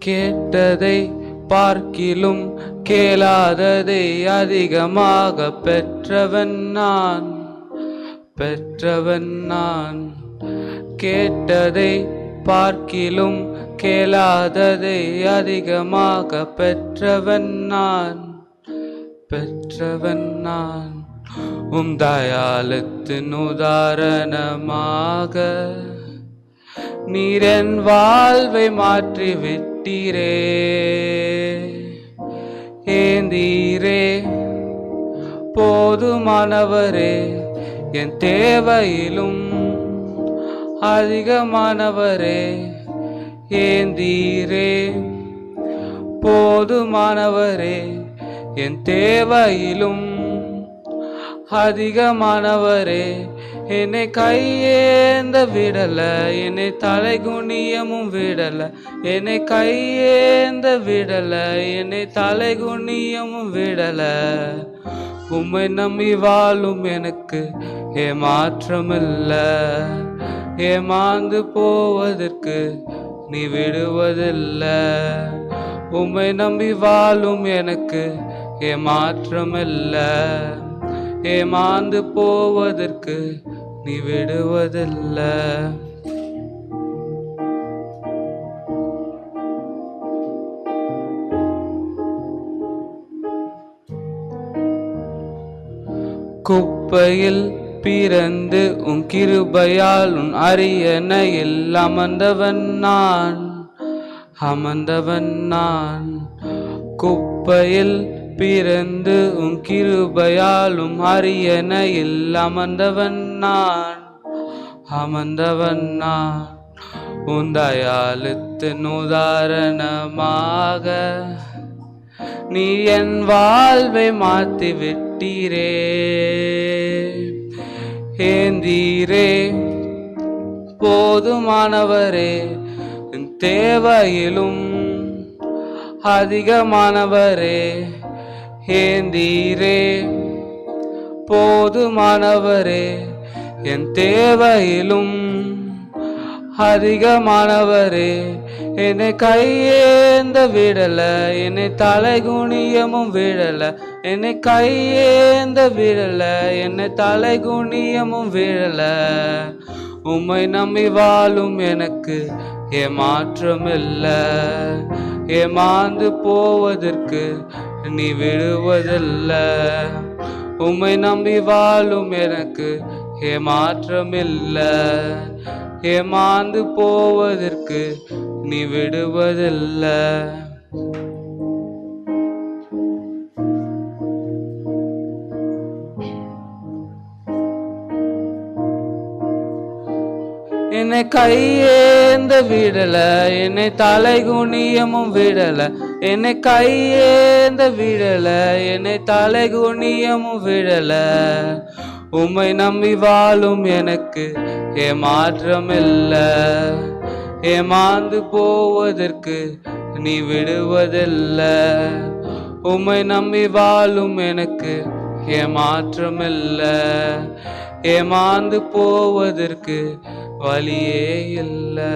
கேட்டதை பார்க்கிலும் கேளாததை அதிகமாக பெற்றவன் நான். கேட்டதை பார்க்கிலும் கேளாததை அதிகமாக பெற்றவன் நான். தயாளத்தின் உதாரணமாக நீர் என் வாழ்வை மாற்றி விட்டீரே. ஏந்தீரே போதுமானவரே, என் தேவையிலும் அதிகமானவரே. ஏந்தீரே போதுமானவரே, என் தேவையிலும் அதிகமானவரே. என்னை கையேந்த விடல, என்னை தலைகுனியமும் விடல. என்னை கையேந்த விடல, என்னை தலைகுனியமும் விடல. உம்மை நம்பி வாழும் எனக்கு ஏமாற்றமில்ல. ஏமாந்து போவதற்கு நீ விடுவதில்ல. உம்மை நம்பி வாழும் எனக்கு ஏமாற்றமில்ல. ஏமாந்து போவதற்கு நீ விடுவதில்ல. குப்பையில் பிறந்து உன் கிருபையால் உன் அரியணையில் அமர்ந்தவன் நான். குப்பையில் பிறந்து உன் கிருபையாலும் அரியணையில் அமர்ந்தவன் நான். உன் தயாளத்தின் உதாரணமாக நீ என் வாழ்வை மாற்றி விட்டீரே. ஏந்தீரே போதுமானவரே, என் தேவையிலும் அதிகமானவரே. ஏந்தீரே போதுமானவரே, என் தேவையிலும் அதிகமானவரே. என்னை கையேந்த விடல, என்னை தலைகுனியமும் விடல. என்னை கையேந்த விடல, என்னை தலைகுனியமும் விடல. உம்மை நம்பி வாழும் எனக்கு ஏமாற்றமில்ல. ஏமாந்து போவதற்கு நீ விடுவதில்ல. உம்மை நம்பி வாழும் எனக்கு ஏமாற்றமில்ல. ஏமாந்து போவதற்கு நீ விடுவதில்ல. என்னை கையேந்த விடல, என்னை தலைகுனியமும் விடல. என்னை கையேந்த விடல, என்னை தலைகுனியமும் விடல. உம்மை நம்பி வாழும் எனக்கு ஏமாற்றமில்ல. ஏமாந்து போவதற்கு நீ விடுவதில்ல. உம்மை நம்பி வாழும் எனக்கு ஏமாற்றமில்ல. ஏமாந்து போவதற்கு வழியே இல்லை.